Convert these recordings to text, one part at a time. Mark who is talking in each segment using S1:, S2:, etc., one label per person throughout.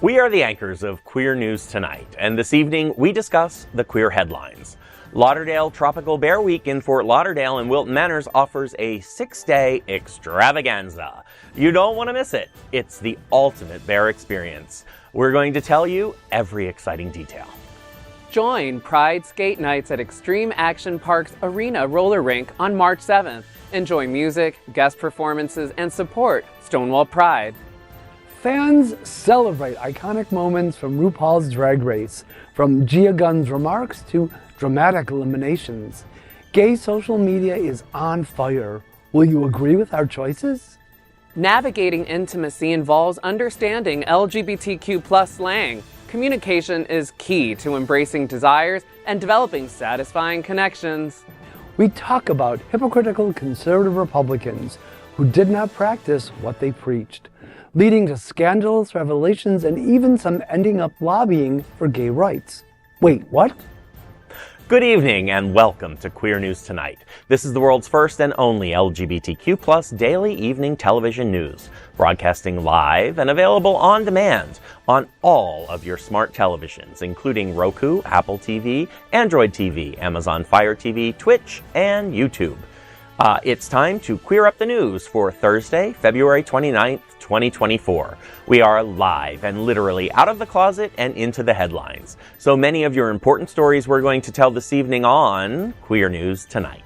S1: We are the anchors of Queer News Tonight, and this evening we discuss the queer headlines. Lauderdale Tropical Bear Week in Fort Lauderdale and Wilton Manors offers a 6-day extravaganza. You don't want to miss it. It's the ultimate bear experience. We're going to tell you every exciting detail.
S2: Join Pride Skate Nights at Xtreme Action Park's Arena Roller Rink on March 7th. Enjoy music, guest performances, and support Stonewall Pride.
S3: Fans celebrate iconic moments from RuPaul's Drag Race, from Gia Gunn's remarks to dramatic eliminations. Gay social media is on fire. Will you agree with our choices?
S2: Navigating intimacy involves understanding LGBTQ+ slang. Communication is key to embracing desires and developing satisfying connections.
S3: We talk about hypocritical conservative Republicans who did not practice what they preached, leading to scandalous revelations and even some ending up lobbying for gay rights. Wait, what?
S1: Good evening and welcome to Queer News Tonight. This is the world's first and only LGBTQ+ daily evening television news, broadcasting live and available on demand on all of your smart televisions, including Roku, Apple TV, Android TV, Amazon Fire TV, Twitch, and YouTube. It's time to queer up the news for Thursday, February 29th, 2024. We are live and literally out of the closet and into the headlines. So many of your important stories we're going to tell this evening on Queer News Tonight.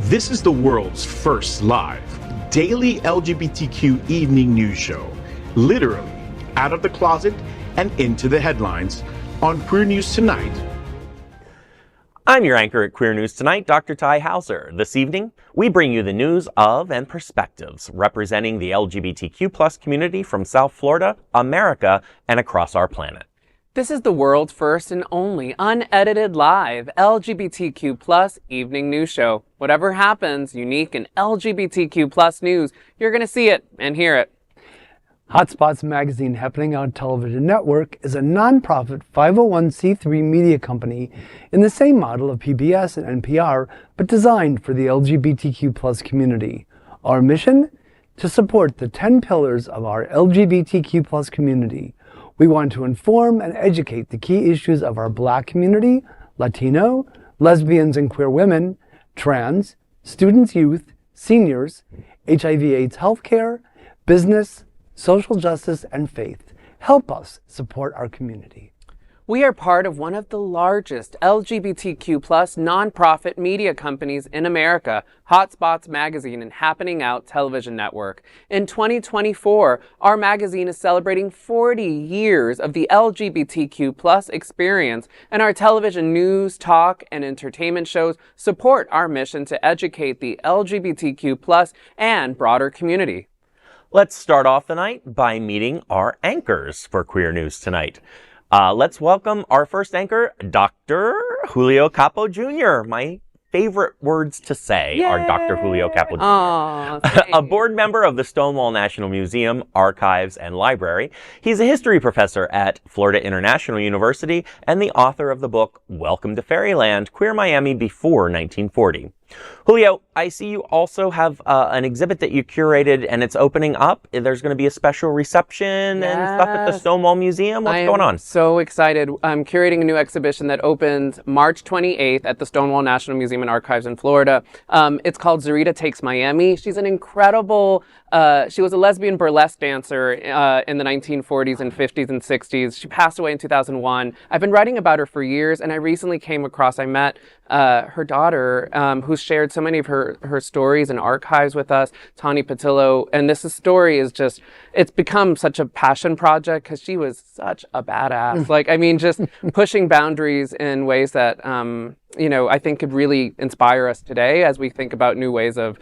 S4: This is the world's first live daily LGBTQ evening news show, literally out of the closet and into the headlines on Queer News Tonight.
S1: I'm your anchor at Queer News Tonight, Dr. Tai Houser. This evening, we bring you the news of and perspectives representing the LGBTQ+ community from South Florida, America, and across our planet.
S2: This is the world's first and only unedited live LGBTQ+ evening news show. Whatever happens, unique in LGBTQ+ news, you're going to see it and hear it.
S3: Hotspots Magazine Happening On Television Network is a nonprofit 501c3 media company in the same model of PBS and NPR, but designed for the LGBTQ+ community. Our mission? To support the 10 pillars of our LGBTQ+ community. We want to inform and educate the key issues of our Black community, Latino, lesbians and queer women, trans, students, youth, seniors, HIV/AIDS healthcare, business, social justice, and faith. Help us support our community.
S2: We are part of one of the largest LGBTQ+ nonprofit media companies in America, Hotspots Magazine and Happening Out Television Network. In 2024, our magazine is celebrating 40 years of the LGBTQ+ experience, and our television news, talk, and entertainment shows support our mission to educate the LGBTQ+ and broader community.
S1: Let's start off the night by meeting our anchors for Queer News Tonight. Let's welcome our first anchor, Dr. Julio Capo Jr. My favorite words to say are Dr. Julio Capo Jr.
S2: Aww,
S1: a board member of the Stonewall National Museum, Archives, and Library. He's a history professor at Florida International University and the author of the book, Welcome to Fairyland, Queer Miami Before 1940. Julio, I see you also have an exhibit that you curated and it's opening up. There's going to be a special reception and stuff at the Stonewall Museum. What's going on?
S2: I'm so excited. I'm curating a new exhibition that opens March 28th at the Stonewall National Museum and Archives in Florida. It's called Zarita Takes Miami. She's an incredible, she was a lesbian burlesque dancer in the 1940s and 50s and 60s. She passed away in 2001. I've been writing about her for years, and I recently came across, I met her daughter, who's shared so many of her stories and archives with us, Tani Patillo. And this story is just, it's become such a passion project because she was such a badass. Like, I mean, just pushing boundaries in ways that, I think could really inspire us today as we think about new ways of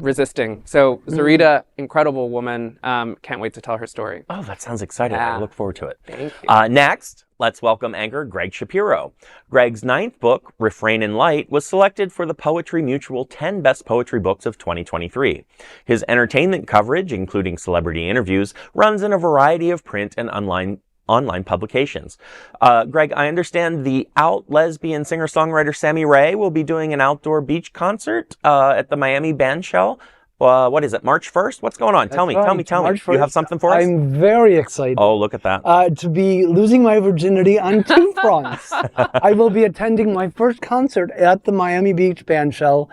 S2: resisting. So Zarita, incredible woman. Can't wait to tell her story.
S1: Oh, that sounds exciting.
S2: Yeah.
S1: I look forward to it.
S2: Thank you.
S1: Next, let's welcome anchor Gregg Shapiro. Gregg's 9th book, Refrain in Light, was selected for the Poetry Mutual 10 Best Poetry Books of 2023. His entertainment coverage, including celebrity interviews, runs in a variety of print and online online publications. Greg, I understand the out lesbian singer-songwriter Sammy Rae will be doing an outdoor beach concert at the Miami Bandshell. What is it, March 1st? What's going on? Tell me.
S3: March
S1: You have
S3: 1st.
S1: something for us?
S3: I'm very excited.
S1: Oh, look at that.
S3: To be losing my virginity on two fronts. I will be attending my first concert at the Miami Beach Bandshell,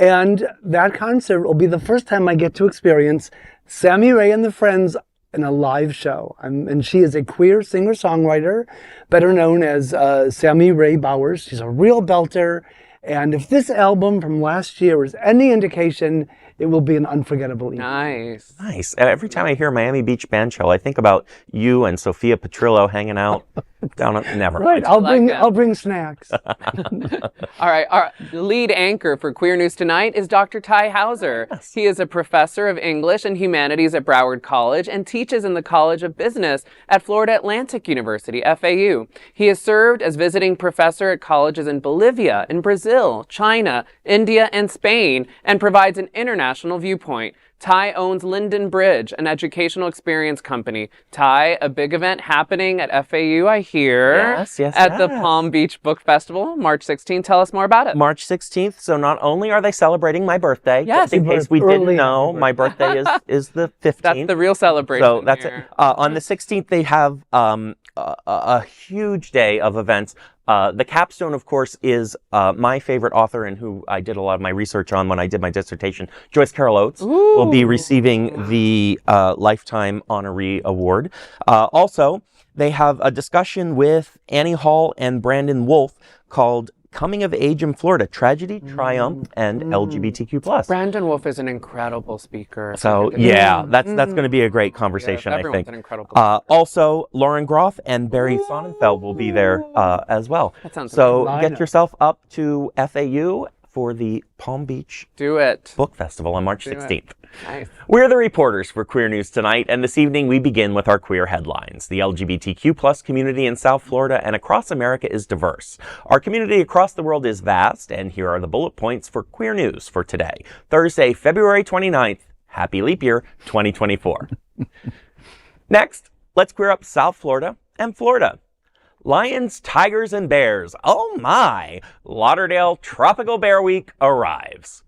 S3: and that concert will be the first time I get to experience Sammy Rae and the Friends in a live show. And she is a queer singer-songwriter, better known as Sammy Rae Bowers. She's a real belter, and if this album from last year is any indication, it will be an unforgettable evening.
S2: Nice.
S1: Every time I hear Miami Beach Bandshell, I think about you and Sophia Petrillo hanging out down at Never.
S3: Right, I'll bring snacks.
S2: All right, our lead anchor for Queer News Tonight is Dr. Tai Houser.
S1: Yes.
S2: He is a professor of English and Humanities at Broward College and teaches in the College of Business at Florida Atlantic University, FAU. He has served as visiting professor at colleges in Bolivia, in Brazil, China, India, and Spain, and provides an international viewpoint. Tai owns Linden Bridge, an educational experience company. Tai, a big event happening at FAU, I hear.
S1: Yes,
S2: at the Palm Beach Book Festival, March 16th. Tell us more about it.
S1: March 16th. So not only are they celebrating my birthday,
S2: Yes.
S1: just in case we didn't know, my birthday is the 15th.
S2: That's the real celebration.
S1: So that's
S2: here.
S1: it. On the 16th, they have a huge day of events. The capstone, of course, is my favorite author and who I did a lot of my research on when I did my dissertation, Joyce Carol Oates, will be receiving the Lifetime Honoree Award. Also, they have a discussion with Annie Hall and Brandon Wolfe called Coming of Age in Florida, Tragedy, Triumph, and LGBTQ+.
S2: Brandon Wolfe is an incredible speaker.
S1: So, yeah, that's going to be a great conversation, I think.
S2: An incredible
S1: Also, Lauren Groff and Barry Sonnenfeld will be there as well.
S2: That sounds
S1: so
S3: amazing.
S1: get yourself up to FAU for the Palm Beach
S2: Do it.
S1: Book Festival on March
S2: Do it.
S1: 16th.
S2: Nice.
S1: We're the reporters for Queer News Tonight, and this evening we begin with our queer headlines. The LGBTQ plus community in South Florida and across America is diverse. Our community across the world is vast, and here are the bullet points for Queer News for today, Thursday, February 29th. Happy Leap Year 2024. Next, let's queer up South Florida and Florida. Lions, tigers, and bears. Oh my! Lauderdale Tropical Bear Week arrives.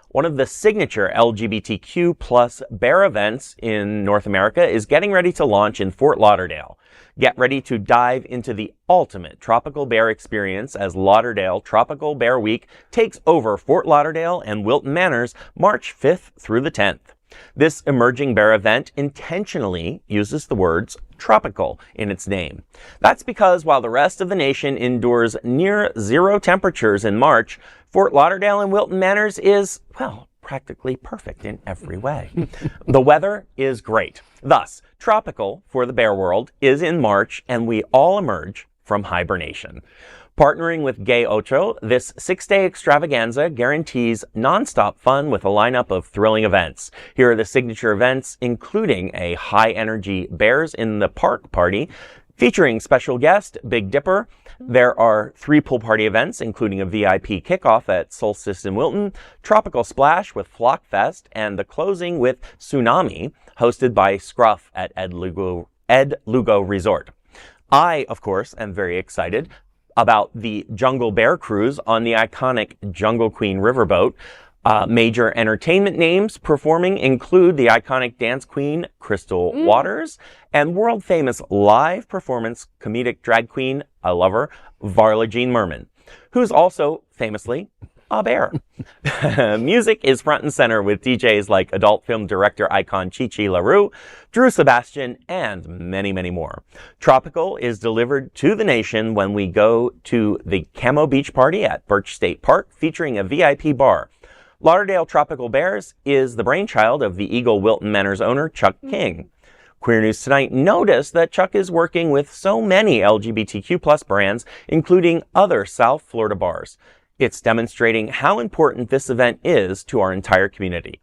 S1: One of the signature LGBTQ plus bear events in North America is getting ready to launch in Fort Lauderdale. Get ready to dive into the ultimate tropical bear experience as Lauderdale Tropical Bear Week takes over Fort Lauderdale and Wilton Manors March 5th through the 10th. This emerging bear event intentionally uses the words tropical in its name. That's because while the rest of the nation endures near zero temperatures in March, Fort Lauderdale and Wilton Manors is, well, practically perfect in every way. The weather is great. Thus, tropical for the bear world is in March, and we all emerge from hibernation. Partnering with Gay Ocho, this 6-day extravaganza guarantees nonstop fun with a lineup of thrilling events. Here are the signature events, including a high-energy Bears in the Park party, featuring special guest Big Dipper. There are 3 pool party events, including a VIP kickoff at Solstice in Wilton, Tropical Splash with Flock Fest, and the closing with Tsunami, hosted by Scruff at Ed Lugo Resort. I, of course, am very excited about the Jungle Bear Cruise on the iconic Jungle Queen riverboat. Major entertainment names performing include the iconic dance queen Crystal Waters and world-famous live performance comedic drag queen, I love her, Varla Jean Merman, who's also famously a bear. Music is front and center with DJs like adult film director icon Chi Chi LaRue, Drew Sebastian, and many, many more. Tropical is delivered to the nation when we go to the Camo Beach Party at Birch State Park, featuring a VIP bar. Lauderdale Tropical Bears is the brainchild of the Eagle Wilton Manors owner, Chuck King. Queer News Tonight noticed that Chuck is working with so many LGBTQ plus brands, including other South Florida bars. It's demonstrating how important this event is to our entire community.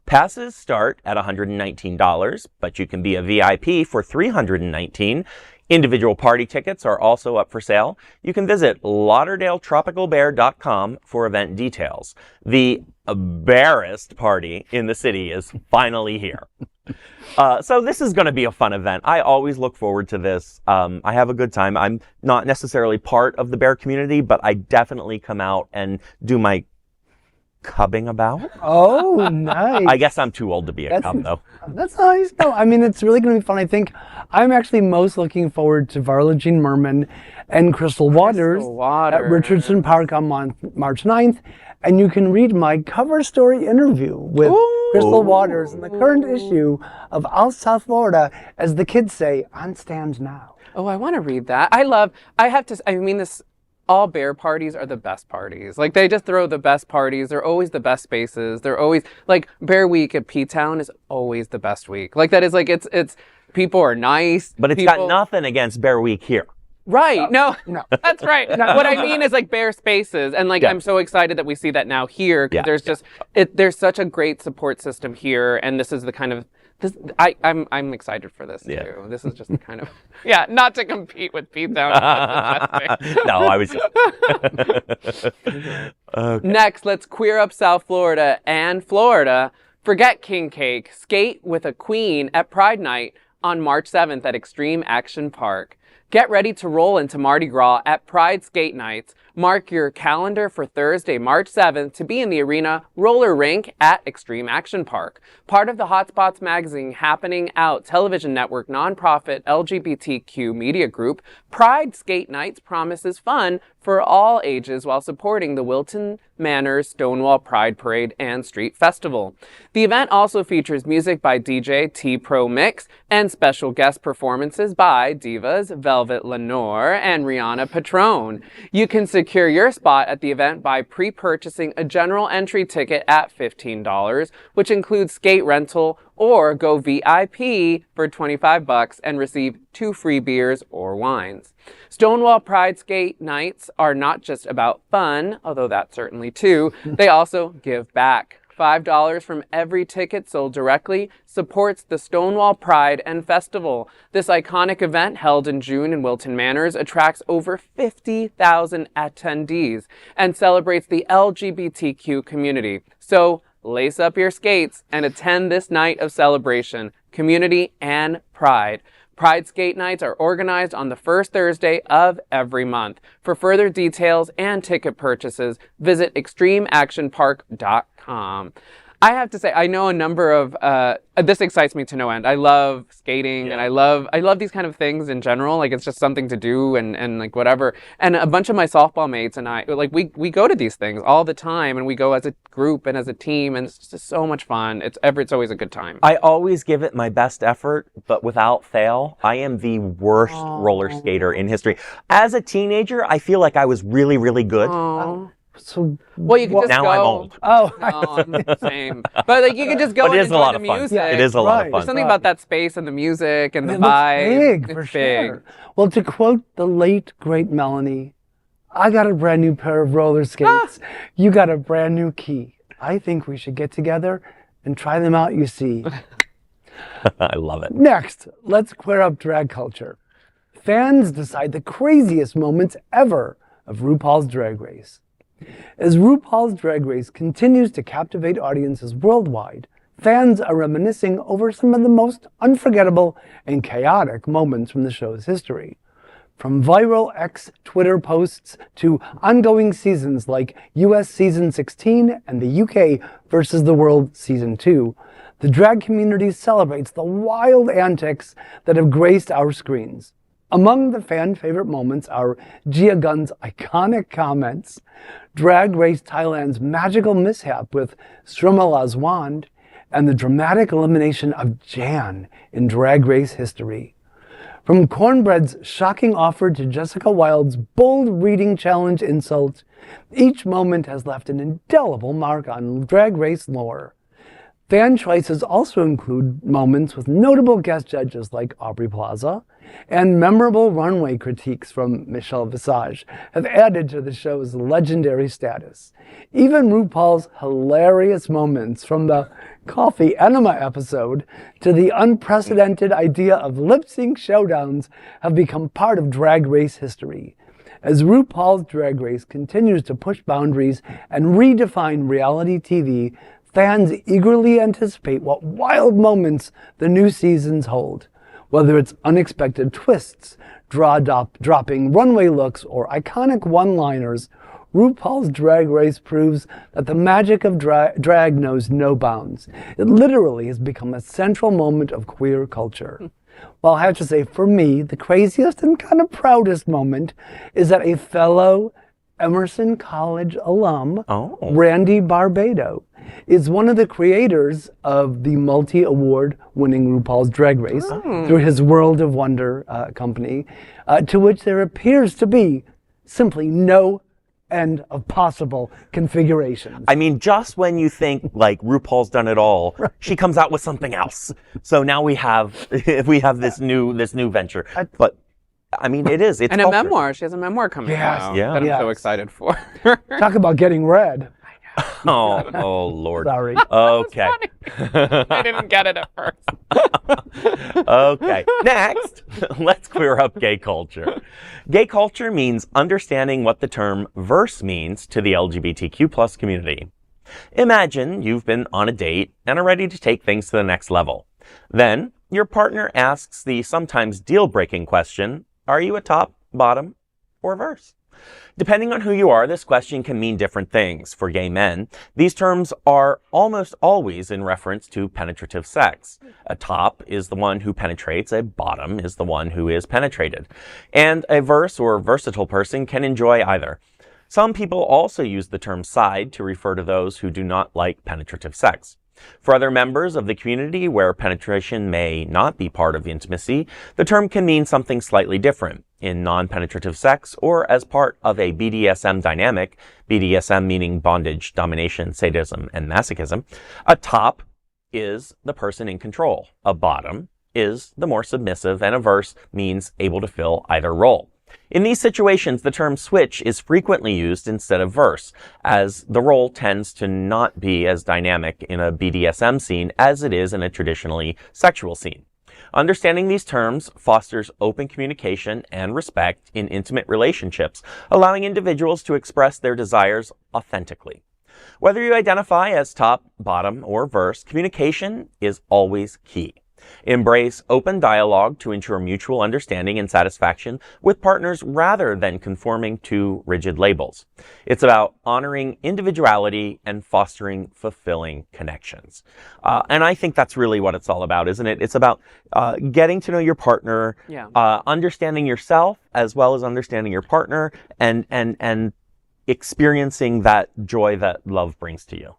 S1: Passes start at $119, but you can be a VIP for $319. Individual party tickets are also up for sale. You can visit lauderdaleTropicalBear.com for event details. The barest party in the city is finally here. So this is going to be a fun event. I always look forward to this. I have a good time. I'm not necessarily part of the bear community, but I definitely come out and do my cubbing about.
S3: Oh, nice.
S1: I guess I'm too old to be a cub, though.
S3: That's nice. No, I mean, it's really going to be fun. I think I'm actually most looking forward to Varla Jean Merman and Crystal Waters at Richardson Park on March 9th. And you can read my cover story interview with Crystal Waters in the current issue of Out South Florida, as the kids say, on stands now.
S2: Oh, I want to read that. All bear parties are the best parties. Like, they just throw the best parties. They're always the best spaces. They're always, like, Bear Week at P-Town is always the best week. Like, that is, like, it's people are nice.
S1: But it's got nothing against Bear Week here.
S2: Right. No, that's right. What I mean is, like, bear spaces. And, like, I'm so excited that we see that now here. Because there's such a great support system here. And this is the kind of, I'm excited for this too. This is just the kind of, not to compete with P-Town.
S1: No, I was just.
S2: Okay. Next, let's queer up South Florida and Florida. Forget king cake. Skate with a queen at Pride Night on March 7th at Xtreme Action Park. Get ready to roll into Mardi Gras at Pride Skate Nights. Mark your calendar for Thursday, March 7th to be in the arena roller rink at Xtreme Action Park. Part of the Hotspots magazine Happening Out television network nonprofit LGBTQ media group, Pride Skate Nights promises fun for all ages while supporting the Wilton Manor Stonewall Pride Parade and Street Festival. The event also features music by DJ T-Pro Mix and special guest performances by divas Velvet Lenore and Rihanna Patron. You can secure your spot at the event by pre-purchasing a general entry ticket at $15, which includes skate rental, or go VIP for $25 and receive 2 free beers or wines. Stonewall Pride Skate Nights are not just about fun, although that certainly too. They also give back. $5 from every ticket sold directly supports the Stonewall Pride and Festival. This iconic event, held in June in Wilton Manors, attracts over 50,000 attendees and celebrates the LGBTQ community. So lace up your skates and attend this night of celebration, community, and pride. Pride Skate Nights are organized on the first Thursday of every month. For further details and ticket purchases, visit extremeactionpark.com. I have to say, I know a number of, this excites me to no end. I love skating and I love these kind of things in general. Like, it's just something to do and like whatever. And a bunch of my softball mates and I, like, we go to these things all the time, and we go as a group and as a team, and it's just so much fun. It's always a good time.
S1: I always give it my best effort, but without fail, I am the worst roller skater in history. As a teenager, I feel like I was really, really good.
S3: So,
S2: well, you can just
S1: now
S2: go.
S1: I'm old.
S2: Same. But like, you can just go and enjoy the music.
S1: It is a lot of fun.
S2: There's something about that space and the music and the
S3: vibe.
S2: It's
S3: big.
S2: Sure.
S3: Well, to quote the late great Melanie, I got a brand new pair of roller skates. You got a brand new key. I think we should get together and try them out. You see.
S1: I love it.
S3: Next, let's queer up drag culture. Fans decide the craziest moments ever of RuPaul's Drag Race. As RuPaul's Drag Race continues to captivate audiences worldwide, fans are reminiscing over some of the most unforgettable and chaotic moments from the show's history. From viral Twitter posts to ongoing seasons like US Season 16 and the UK versus the World Season 2, the drag community celebrates the wild antics that have graced our screens. Among the fan-favorite moments are Gia Gunn's iconic comments, Drag Race Thailand's magical mishap with Srimala's wand, and the dramatic elimination of Jan in Drag Race history. From Cornbread's shocking offer to Jessica Wilde's bold reading challenge insult, each moment has left an indelible mark on Drag Race lore. Fan choices also include moments with notable guest judges like Aubrey Plaza, and memorable runway critiques from Michelle Visage have added to the show's legendary status. Even RuPaul's hilarious moments, from the coffee enema episode to the unprecedented idea of lip-sync showdowns, have become part of Drag Race history. As RuPaul's Drag Race continues to push boundaries and redefine reality TV, fans eagerly anticipate what wild moments the new seasons hold. Whether it's unexpected twists, dropping runway looks, or iconic one-liners, RuPaul's Drag Race proves that the magic of drag knows no bounds. It literally has become a central moment of queer culture. Well, I have to say, for me, the craziest and kind of proudest moment is that a fellow Emerson College alum, Randy Barbado, is one of the creators of the multi-award winning RuPaul's Drag Race through his World of Wonder company, to which there appears to be simply no end of possible configurations.
S1: I mean, just when you think like RuPaul's done it all, she comes out with something else. So now we have this new venture. But I mean, it's
S2: and
S1: culture.
S2: a memoir. She has a memoir coming out that I'm so excited for.
S3: Talk about getting read.
S1: Oh Lord.
S3: Sorry.
S1: Okay.
S2: I didn't get it at first.
S1: Okay. Next, let's queer up gay culture. Gay culture means understanding what the term verse means to the LGBTQ plus community. Imagine you've been on a date and are ready to take things to the next level. Then your partner asks the sometimes deal-breaking question, are you a top, bottom, or verse? Depending on who you are, this question can mean different things. For gay men, these terms are almost always in reference to penetrative sex. A top is the one who penetrates, a bottom is the one who is penetrated. And a verse or versatile person can enjoy either. Some people also use the term side to refer to those who do not like penetrative sex. For other members of the community where penetration may not be part of intimacy, the term can mean something slightly different. In non-penetrative sex or as part of a BDSM dynamic, BDSM meaning bondage, domination, sadism, and masochism, a top is the person in control. A bottom is the more submissive, and a verse means able to fill either role. In these situations, the term switch is frequently used instead of verse, as the role tends to not be as dynamic in a BDSM scene as it is in a traditionally sexual scene. Understanding these terms fosters open communication and respect in intimate relationships, allowing individuals to express their desires authentically. Whether you identify as top, bottom, or verse, communication is always key. Embrace open dialogue to ensure mutual understanding and satisfaction with partners rather than conforming to rigid labels. It's about honoring individuality and fostering fulfilling connections. And I think that's really what it's all about, isn't it? It's about getting to know your partner, understanding yourself as well as understanding your partner, and experiencing that joy that love brings to you.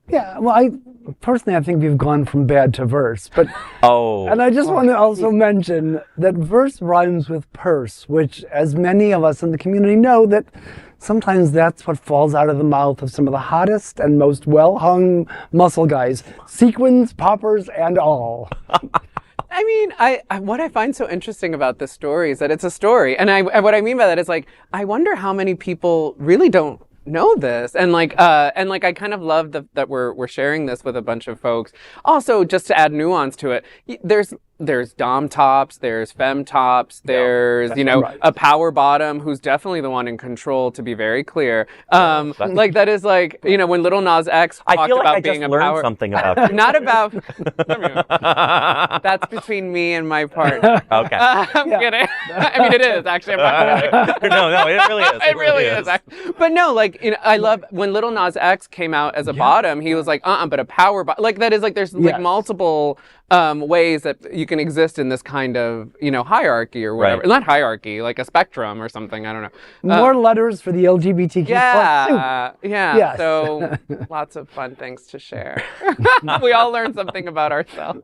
S2: Yeah.
S3: Well, I think we've gone from bad to verse, but and I just want to also mention that verse rhymes with purse, which, as many of us in the community know, that sometimes that's what falls out of the mouth of some of the hottest and most well-hung muscle guys, sequins, poppers, and all.
S2: I mean, what I find so interesting about this story is that it's a story, and what I mean by that is like I wonder how many people really don't know this, and I kind of love that we're sharing this with a bunch of folks. Also, just to add nuance to it, there's dom tops, there's femme tops, there's a power bottom who's definitely the one in control, to be very clear. Like that is like when Lil Nas X talked about being a power. I
S1: something about
S2: not about. That's between me and my partner.
S1: Okay.
S2: I'm kidding. I mean, it is actually. I'm not kidding.
S1: No, it really is.
S2: It really is. But no, I love when Lil Nas X came out as a bottom. He was like, but a power bottom. Like that is like there's like multiple ways that you can exist in this kind of hierarchy or whatever. Right. Not hierarchy, like a spectrum or something. I don't know.
S3: More letters for the LGBTQ.
S2: Yeah.
S3: Yes.
S2: So lots of fun things to share. We all learn something about ourselves.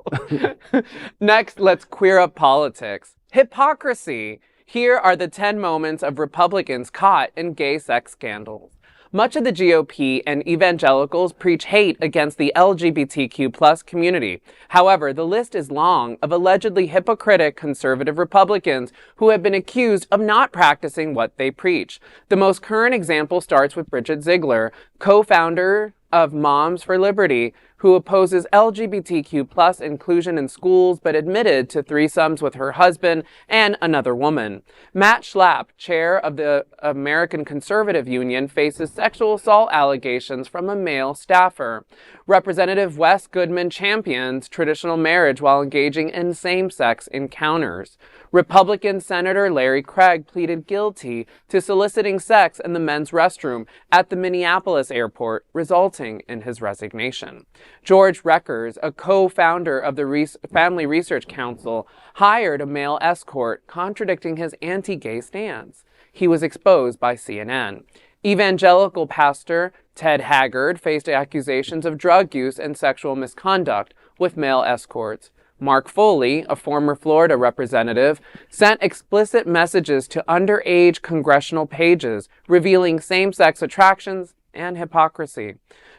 S2: Next, let's queer up politics. Hypocrisy. Here are the 10 moments of Republicans caught in gay sex scandals. Much of the GOP and evangelicals preach hate against the LGBTQ plus community. However, the list is long of allegedly hypocritic conservative Republicans who have been accused of not practicing what they preach. The most current example starts with Bridget Ziegler, co-founder of Moms for Liberty, who opposes LGBTQ plus inclusion in schools, but admitted to threesomes with her husband and another woman. Matt Schlapp, chair of the American Conservative Union, faces sexual assault allegations from a male staffer. Representative Wes Goodman champions traditional marriage while engaging in same-sex encounters. Republican Senator Larry Craig pleaded guilty to soliciting sex in the men's restroom at the Minneapolis airport, resulting in his resignation. George Reckers, a co-founder of the Family Research Council, hired a male escort, contradicting his anti-gay stance. He was exposed by CNN. Evangelical pastor Ted Haggard faced accusations of drug use and sexual misconduct with male escorts. Mark Foley, a former Florida representative, sent explicit messages to underage congressional pages revealing same-sex attractions and hypocrisy.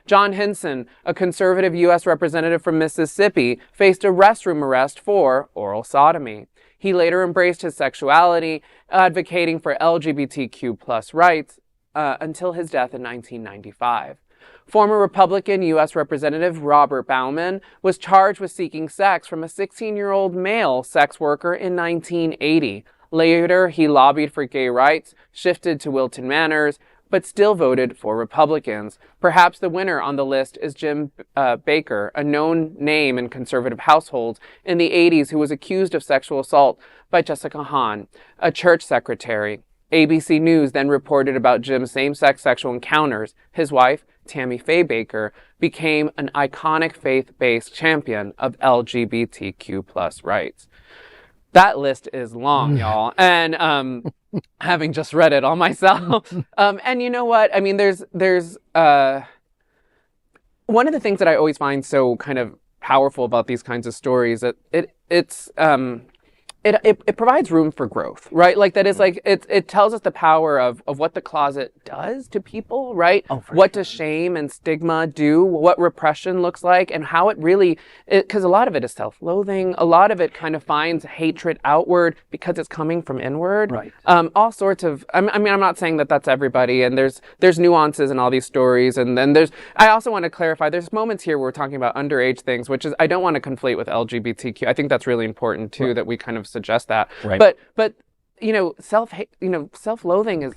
S2: John Hinson, a conservative U.S. representative from Mississippi, faced a restroom arrest for oral sodomy. He later embraced his sexuality, advocating for LGBTQ plus rights until his death in 1995. Former Republican U.S. Representative Robert Bauman was charged with seeking sex from a 16-year-old male sex worker in 1980. Later, he lobbied for gay rights, shifted to Wilton Manors, but still voted for Republicans. Perhaps the winner on the list is Jim Baker, a known name in conservative households in the 80s who was accused of sexual assault by Jessica Hahn, a church secretary. ABC News then reported about Jim's same-sex sexual encounters. His wife, Tammy Faye Baker, became an iconic faith-based champion of LGBTQ plus rights. That list is long, y'all. And having just read it all myself. And you know what? I mean, there's one of the things that I always find so kind of powerful about these kinds of stories that it provides room for growth, right? Like that is like, it tells us the power of what the closet does to people, right? What does shame and stigma do? What repression looks like and how it really, because a lot of it is self-loathing. A lot of it kind of finds hatred outward because it's coming from inward.
S3: Right.
S2: All sorts of, I mean, I'm not saying that that's everybody, and there's nuances in all these stories. And then I also want to clarify, there's moments here where we're talking about underage things, which is, I don't want to conflate with LGBTQ. I think that's really important too, that we kind of suggest that.
S1: Right.
S2: But self-loathing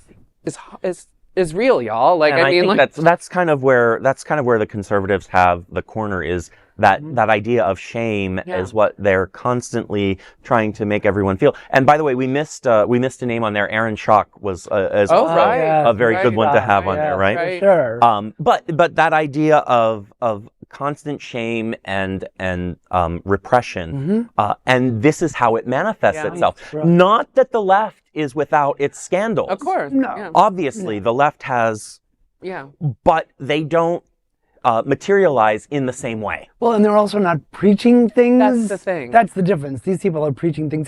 S2: is real, y'all. Like,
S1: and
S2: I mean,
S1: think that's kind of where the conservatives have the corner, is that idea of shame is what they're constantly trying to make everyone feel. And by the way, we missed a name on there. Aaron Schock was a very good one to have on there, right?
S3: Sure.
S1: But that idea of constant shame and repression, and this is how it manifests itself.
S3: Right.
S1: Not that the left is without its scandals.
S2: Of course.
S3: No.
S2: Yeah.
S1: Obviously, the left has, but they don't materialize in the same way.
S3: Well, and they're also not preaching things.
S2: That's the thing.
S3: That's the difference. These people are preaching things.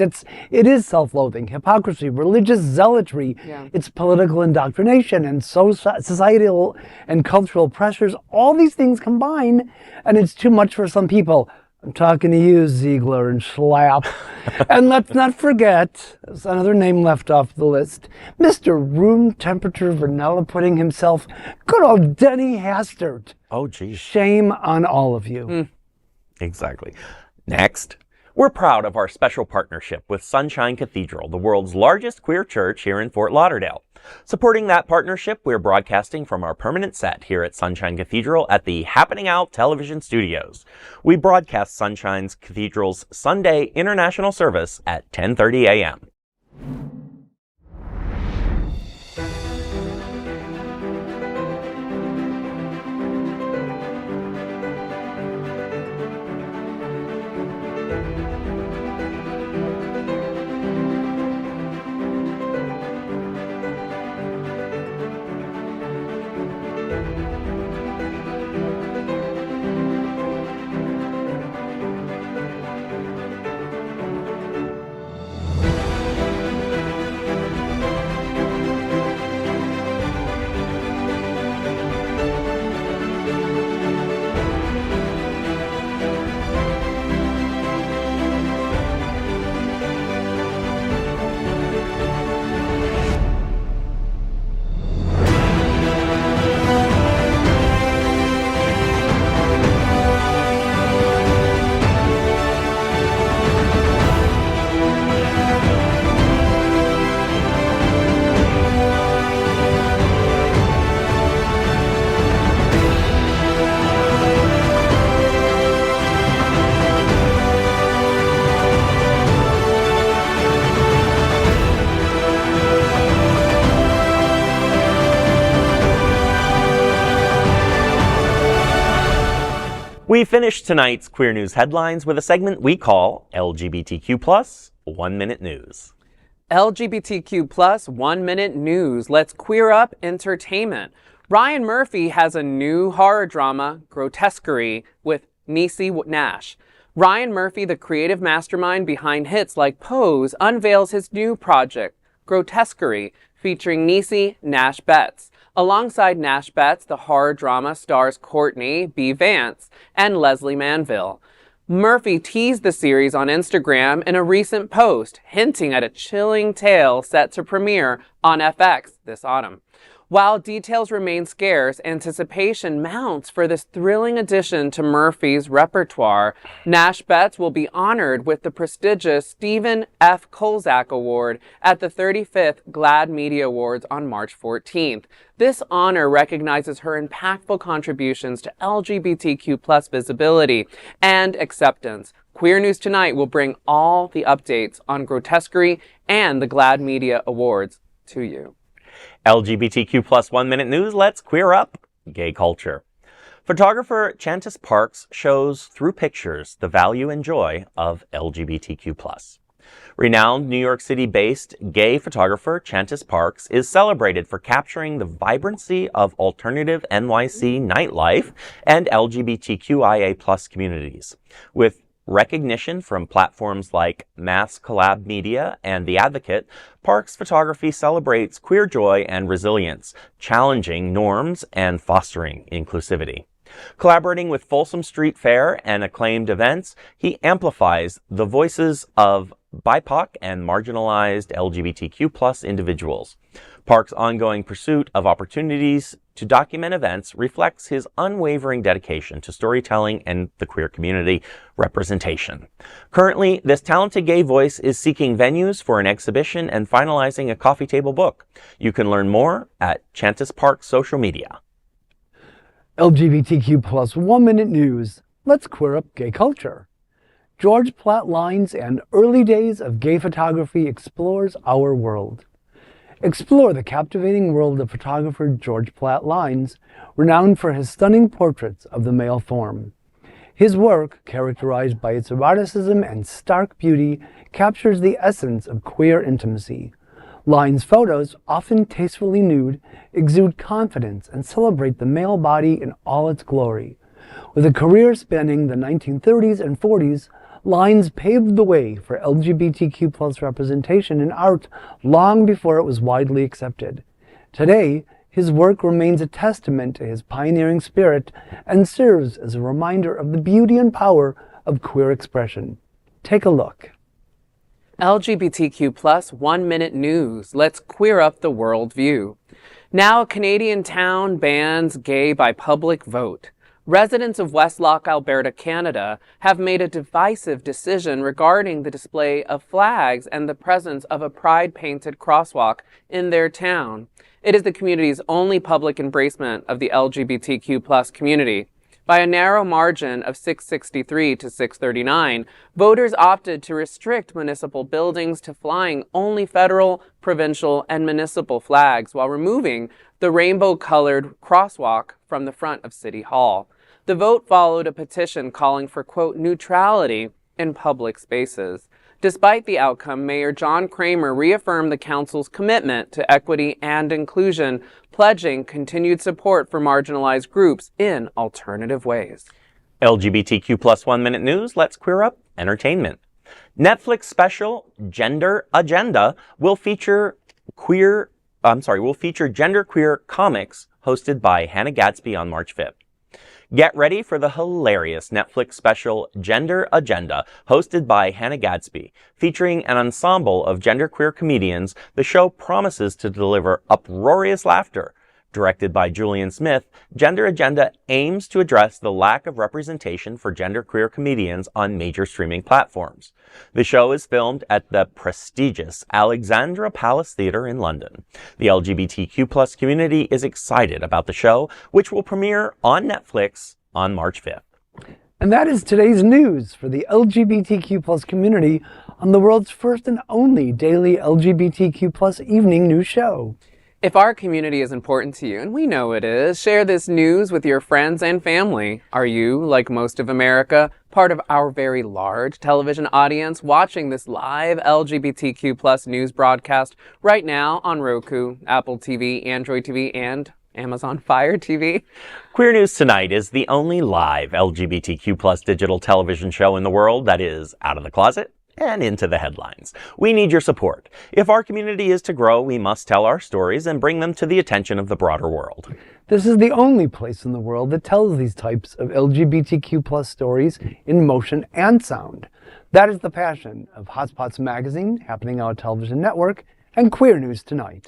S3: It is self-loathing, hypocrisy, religious zealotry.
S2: Yeah.
S3: It's political indoctrination and societal and cultural pressures. All these things combine, and it's too much for some people. I'm talking to you, Ziegler and Schlapp. And let's not forget, there's another name left off the list, Mr. Room Temperature Vanilla Pudding himself, good old Denny Hastert.
S1: Oh, geez.
S3: Shame on all of you.
S1: Exactly. Next. We're proud of our special partnership with Sunshine Cathedral, the world's largest queer church here in Fort Lauderdale. Supporting that partnership, we're broadcasting from our permanent set here at Sunshine Cathedral at the Happening Out Television Studios. We broadcast Sunshine Cathedral's Sunday International Service at 10:30 a.m. We finish tonight's Queer News headlines with a segment we call LGBTQ+ 1 Minute News.
S2: LGBTQ+ 1 Minute News. Let's queer up entertainment. Ryan Murphy has a new horror drama, Grotesquerie, with Niecy Nash. Ryan Murphy, the creative mastermind behind hits like Pose, unveils his new project, Grotesquerie, featuring Niecy Nash Betts. Alongside Nash Betts, the horror drama stars Courtney B. Vance and Leslie Manville. Murphy teased the series on Instagram in a recent post, hinting at a chilling tale set to premiere on FX this autumn. While details remain scarce, anticipation mounts for this thrilling addition to Murphy's repertoire. Nash Betts will be honored with the prestigious Stephen F. Kolzak Award at the 35th GLAAD Media Awards on March 14th. This honor recognizes her impactful contributions to LGBTQ+ visibility and acceptance. Queer News Tonight will bring all the updates on Grotesquerie and the GLAAD Media Awards to you.
S1: LGBTQ+ 1 Minute News, let's queer up gay culture. Photographer Chantis Parks shows through pictures the value and joy of LGBTQ+. Renowned New York City-based gay photographer Chantis Parks is celebrated for capturing the vibrancy of alternative NYC nightlife and LGBTQIA+ communities. With recognition from platforms like Mass Collab Media and The Advocate, Parks' photography celebrates queer joy and resilience, challenging norms and fostering inclusivity. Collaborating with Folsom Street Fair and acclaimed events, he amplifies the voices of BIPOC and marginalized LGBTQ+ individuals. Parks' ongoing pursuit of opportunities to document events reflects his unwavering dedication to storytelling and the queer community representation. Currently, this talented gay voice is seeking venues for an exhibition and finalizing a coffee table book. You can learn more at Chantis Parks' social media.
S3: LGBTQ+ 1 Minute News. Let's queer up gay culture. George Platt Lynes and Early Days of Gay Photography explores our world. Explore the captivating world of photographer George Platt Lynes, renowned for his stunning portraits of the male form. His work, characterized by its eroticism and stark beauty, captures the essence of queer intimacy. Lynes' photos, often tastefully nude, exude confidence and celebrate the male body in all its glory. With a career spanning the 1930s and 40s, Lynes paved the way for LGBTQ+ representation in art long before it was widely accepted. Today, his work remains a testament to his pioneering spirit and serves as a reminder of the beauty and power of queer expression. Take a look.
S2: LGBTQ+ 1 Minute News. Let's queer up the world view. Now a Canadian town bans gay by public vote. Residents of Westlock, Alberta, Canada, have made a divisive decision regarding the display of flags and the presence of a pride-painted crosswalk in their town. It is the community's only public embracement of the LGBTQ+ community. By a narrow margin of 663 to 639, voters opted to restrict municipal buildings to flying only federal, provincial, and municipal flags while removing the rainbow-colored crosswalk from the front of City Hall. The vote followed a petition calling for, quote, neutrality in public spaces. Despite the outcome, Mayor John Kramer reaffirmed the council's commitment to equity and inclusion, pledging continued support for marginalized groups in alternative ways.
S1: LGBTQ+ 1 Minute News, let's queer up entertainment. Netflix special Gender Agenda will feature genderqueer comics hosted by Hannah Gadsby on March 5th. Get ready for the hilarious Netflix special Gender Agenda, hosted by Hannah Gadsby. Featuring an ensemble of genderqueer comedians, the show promises to deliver uproarious laughter. Directed by Julian Smith, Gender Agenda aims to address the lack of representation for genderqueer comedians on major streaming platforms. The show is filmed at the prestigious Alexandra Palace Theatre in London. The LGBTQ+ community is excited about the show, which will premiere on Netflix on March 5th.
S3: And that is today's news for the LGBTQ+ community on the world's first and only daily LGBTQ+ evening news show.
S2: If our community is important to you, and we know it is, share this news with your friends and family. Are you, like most of America, part of our very large television audience watching this live LGBTQ plus news broadcast right now on Roku, Apple TV, Android TV, and Amazon Fire TV?
S1: Queer News Tonight is the only live LGBTQ plus digital television show in the world that is out of the closet and into the headlines. We need your support. If our community is to grow, we must tell our stories and bring them to the attention of the broader world.
S3: This is the only place in the world that tells these types of LGBTQ plus stories in motion and sound. That is the passion of Hotspots Magazine, happening on our television network, and Queer News Tonight.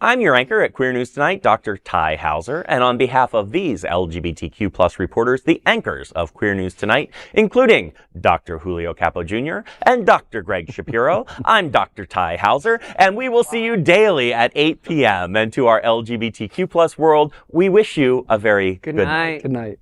S1: I'm your anchor at Queer News Tonight, Dr. Tai Houser, and on behalf of these LGBTQ plus reporters, the anchors of Queer News Tonight, including Dr. Julio Capo Jr. and Dr. Gregg Shapiro, I'm Dr. Tai Houser, and we will see you daily at 8 p.m. And to our LGBTQ plus world, we wish you a very good night.
S3: Good night.